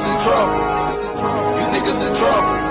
niggas in trouble. You niggas in trouble.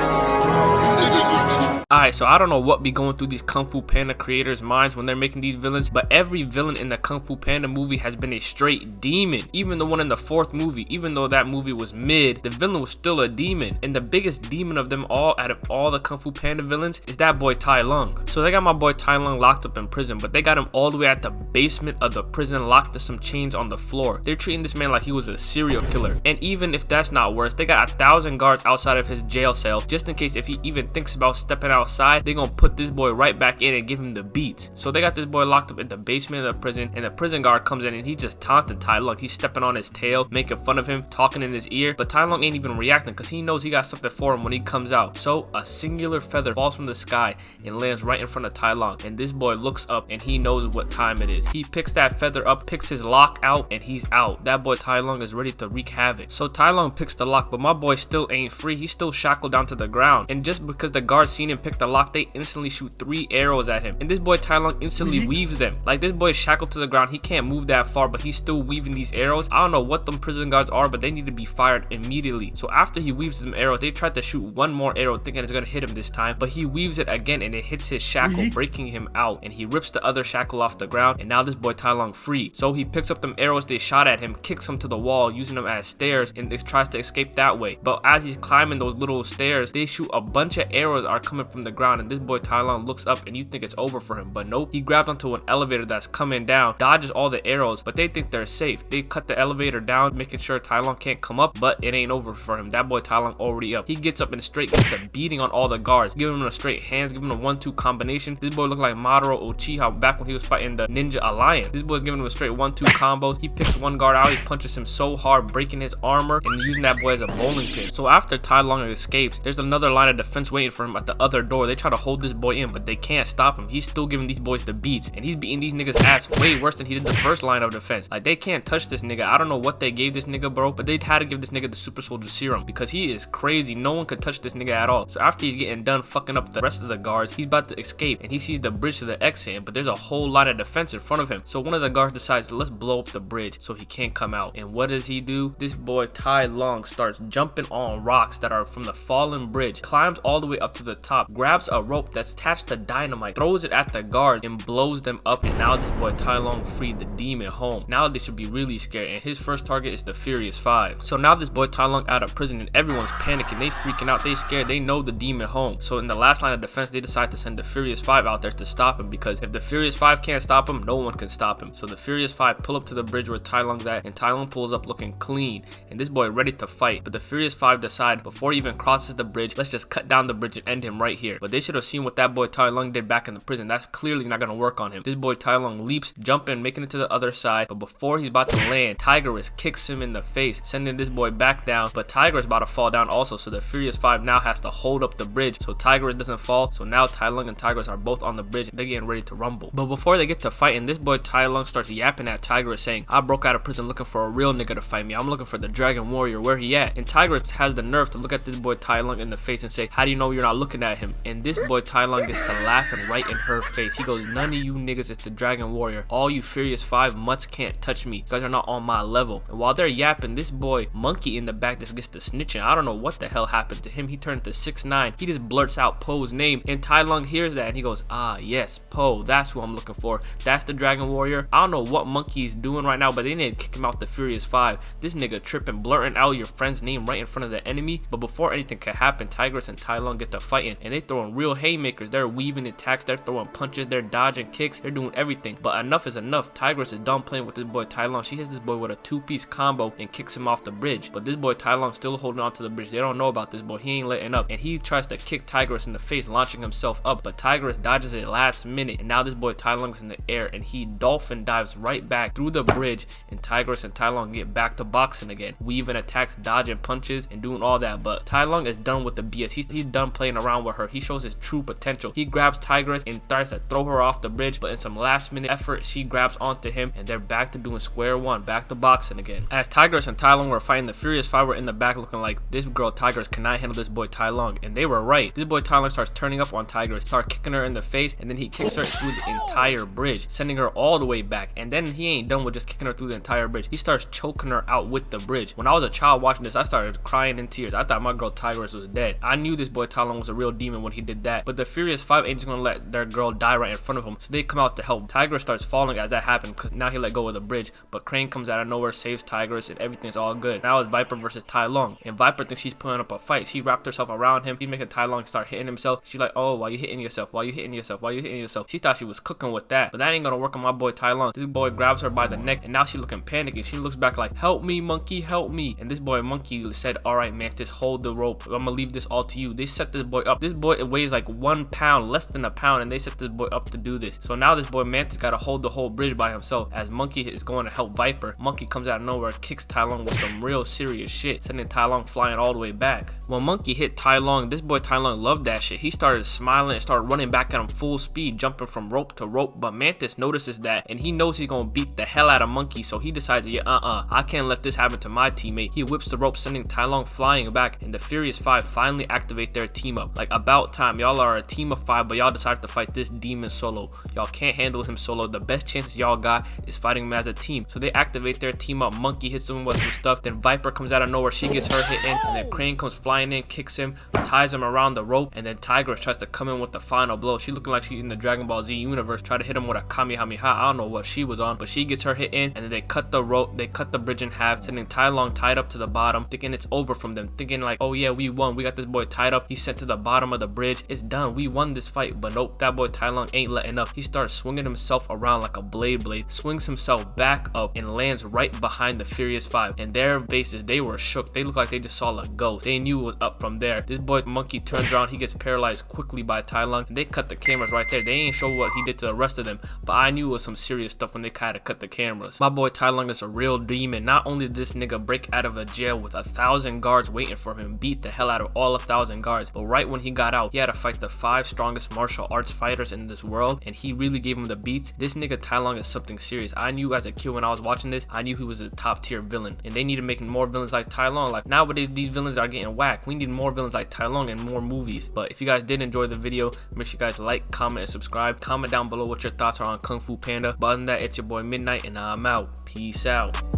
Alright, so I don't know what be going through these Kung Fu Panda creators' minds when they're making these villains, but every villain in the Kung Fu Panda movie has been a straight demon. Even the one in the 4th movie, even though that movie was mid, the villain was still a demon. And the biggest demon of them all, out of all the Kung Fu Panda villains, is that boy Tai Lung. So they got my boy Tai Lung locked up in prison, but they got him all the way at the basement of the prison, locked to some chains on the floor. They're treating this man like he was a serial killer. And even if that's not worse, they got 1,000 guards outside of his jail cell, just in case if he even thinks about stepping outside, they gonna put this boy right back in and give him the beats. So they got this boy locked up in the basement of the prison, and the prison guard comes in and he just taunting Tai Lung. He's stepping on his tail, making fun of him, talking in his ear, but Tai Lung ain't even reacting because he knows he got something for him when he comes out. So a singular feather falls from the sky and lands right in front of Tai Lung, and this boy looks up and he knows what time it is. He picks that feather up, picks his lock out, and he's out. That boy Tai Lung is ready to wreak havoc. So Tai Lung picks the lock, but my boy still ain't free. He's still shackled down to the ground, and just because the guards seen him pick the lock, they instantly shoot 3 arrows at him, and this boy Tai Lung instantly weaves them. Like, this boy is shackled to the ground, he can't move that far, but he's still weaving these arrows. I don't know what them prison guards are, but they need to be fired immediately. So after he weaves them arrows, they tried to shoot one more arrow thinking it's gonna hit him this time, but he weaves it again and it hits his shackle, breaking him out, and he rips the other shackle off the ground, and now this boy Tai Lung free. So he picks up them arrows they shot at him, kicks them to the wall using them as stairs, and tries to escape that way. But as he's climbing those little stairs, they shoot a bunch of arrows are coming from the ground, and this boy Tai Lung looks up and you think it's over for him, but nope. He grabbed onto an elevator that's coming down, dodges all the arrows, but they think they're safe. They cut the elevator down, making sure Tai Lung can't come up, but it ain't over for him. That boy Tai Lung already up. He gets up and straight gets the beating on all the guards, giving him a straight hands, giving him a 1-2 combination. This boy looked like Madara Uchiha back when he was fighting the Ninja Alliance. This boy's giving him a straight 1-2 combos. He picks one guard out, he punches him so hard, breaking his armor and using that boy as a bowling pin. So after Tai Lung escapes, there's another line of defense waiting for him at the other door. They try to hold this boy in, but they can't stop him. He's still giving these boys the beats, and he's beating these niggas ass way worse than he did the first line of defense. Like, they can't touch this nigga. I don't know what they gave this nigga, bro, but they had to give this nigga the super soldier serum because he is crazy. No one could touch this nigga at all. So after he's getting done fucking up the rest of the guards, he's about to escape, and he sees the bridge to the exit, but there's a whole line of defense in front of him. So one of the guards decides, let's blow up the bridge so he can't come out. And what does he do? This boy Tai Lung starts jumping on rocks that are from the fallen bridge, climbs all the way up to the top, grabs a rope that's attached to dynamite, throws it at the guard and blows them up, and now this boy Tai Lung freed the demon home. Now they should be really scared, and his first target is the Furious 5. So now this boy Tai Lung out of prison, and everyone's panicking, they freaking out, they scared, they know the demon home. So in the last line of defense, they decide to send the Furious 5 out there to stop him, because if the Furious 5 can't stop him, no one can stop him. So the Furious 5 pull up to the bridge where Tai Lung's at, and Tai Lung pulls up looking clean, and this boy ready to fight. But the Furious 5 decide before he even crosses the bridge, let's just cut down the bridge and end him right here. But they should have seen what that boy Tai Lung did back in the prison. That's clearly not gonna work on him. This boy Tai Lung leaps, jumping, making it to the other side, but before he's about to land, Tigress kicks him in the face, sending this boy back down. But Tigress about to fall down also, so the Furious 5 now has to hold up the bridge so Tigress doesn't fall. So now Tai Lung and Tigress are both on the bridge, and they're getting ready to rumble. But before they get to fighting, this boy Tai Lung starts yapping at Tigress, saying, I broke out of prison looking for a real nigga to fight me. I'm looking for the Dragon Warrior, where he at? And Tigress has the nerve to look at this boy Tai Lung in the face and say, how do you know you're not looking at him? And this boy Tai Lung gets to laughing right in her face. He goes, none of you niggas is the Dragon Warrior. All you Furious 5 mutts can't touch me. You guys are not on my level. And while they're yapping, this boy Monkey in the back just gets to snitching. I don't know what the hell happened to him. He turned to 6'9". He just blurts out Poe's name, and Tai Lung hears that and he goes, ah yes, Poe, that's who I'm looking for. That's the Dragon Warrior. I don't know what Monkey is doing right now, but they need to kick him out the Furious 5. This nigga tripping, blurting out your friend's name right in front of the enemy. But before anything can happen, Tigress and Tai Lung get to fighting, and they throwing real haymakers. They're weaving attacks, they're throwing punches, they're dodging kicks, they're doing everything. But enough is enough. Tigress is done playing with this boy Tai Lung. She hits this boy with a 2-piece combo and kicks him off the bridge. But this boy Tai Lung still holding on to the bridge. They don't know about this boy. He ain't letting up, and he tries to kick Tigress in the face, launching himself up, but Tigress dodges it last minute, and now this boy Tai Lung's in the air, and he dolphin dives right back through the bridge, and Tigress and Tai Lung get back to boxing again, weaving attacks, dodging punches, and doing all that. But Tai Lung is done with the BS. He's done playing around with her. He's shows his true potential. He grabs Tigress and starts to throw her off the bridge, but in some last minute effort, she grabs onto him and they're back to doing square one, back to boxing again. As Tigress and Tai Lung were fighting, the Furious Five were in the back looking like, this girl Tigress cannot handle this boy Tai Lung, and they were right. This boy Tai Lung starts turning up on Tigress, starts kicking her in the face, and then he kicks her through the entire bridge, sending her all the way back. And then he ain't done with just kicking her through the entire bridge. He starts choking her out with the bridge. When I was a child watching this, I started crying in tears. I thought my girl Tigress was dead. I knew this boy Tai Lung was a real demon when he did that, but the Furious Five ain't just gonna let their girl die right in front of him, so they come out to help. Tigress starts falling as that happened because now he let go of the bridge, but Crane comes out of nowhere, saves Tigress, and everything's all good. Now it's Viper versus Tai Lung, and Viper thinks she's putting up a fight. She wrapped herself around him. She's making Tai Lung start hitting himself. She's like, oh, why you hitting yourself? Why you hitting yourself? Why you hitting yourself? She thought she was cooking with that, but that ain't gonna work on my boy Tai Lung. This boy grabs her by the neck, and now she looking panicky. She looks back like, help me, monkey, help me. And this boy Monkey said, all right, Mantis, hold the rope. I'm gonna leave this all to you. They set this boy up. This boy weighs like 1 pound, less than a pound, and they set this boy up to do this. So now this boy Mantis gotta hold the whole bridge by himself. As Monkey is going to help Viper, Monkey comes out of nowhere, kicks Tai Lung with some real serious shit, sending Tai Lung flying all the way back. When Monkey hit Tai Lung, this boy Tai Lung loved that shit. He started smiling and started running back at him full speed, jumping from rope to rope, but Mantis notices that, and he knows he's gonna beat the hell out of Monkey, so he decides, yeah, I can't let this happen to my teammate. He whips the rope, sending Tai Lung flying back, and the Furious Five finally activate their team up. Like, about time. Y'all are a team of 5, but y'all decided to fight this demon solo. Y'all can't handle him solo. The best chances y'all got is fighting him as a team. So they activate their team up. Monkey hits him with some stuff, then Viper comes out of nowhere. She gets her hit in, and then Crane comes flying in, kicks him, ties him around the rope, and then Tigress tries to come in with the final blow. She looking like she in the Dragon Ball Z universe, try to hit him with a Kamehameha. I don't know what she was on, but she gets her hit in, and then they cut the rope, they cut the bridge in half, sending Tai Lung tied up to the bottom, thinking it's over from them, thinking like, oh yeah, we won, we got this boy tied up, he's sent to the bottom of the bridge, it's done, we won this fight. But nope, that boy Tai Lung ain't letting up. He starts swinging himself around like a blade, swings himself back up and lands right behind the Furious Five, and their faces, they were shook. They looked like they just saw a ghost. They knew it was up from there. This boy Monkey turns around, he gets paralyzed quickly by Tai Lung, and they cut the cameras right there. They ain't show what he did to the rest of them, but I knew it was some serious stuff when they kind of cut the cameras. My boy Tai Lung is a real demon. Not only did this nigga break out of a jail with 1,000 guards waiting for him, beat the hell out of all 1,000 guards, but right when he got out, he had to fight the 5 strongest martial arts fighters in this world, and he really gave him the beats. This nigga Tai Lung is something serious. I knew as a kid when I was watching this, I knew he was a top tier villain, and they need to make more villains like Tai Lung. Like, nowadays these villains are getting whacked. We need more villains like Tai Lung and more movies. But if you guys did enjoy the video, make sure you guys like, comment, and subscribe. Comment down below what your thoughts are on Kung Fu Panda. But other than that, it's your boy Midnight, and I'm out. Peace out.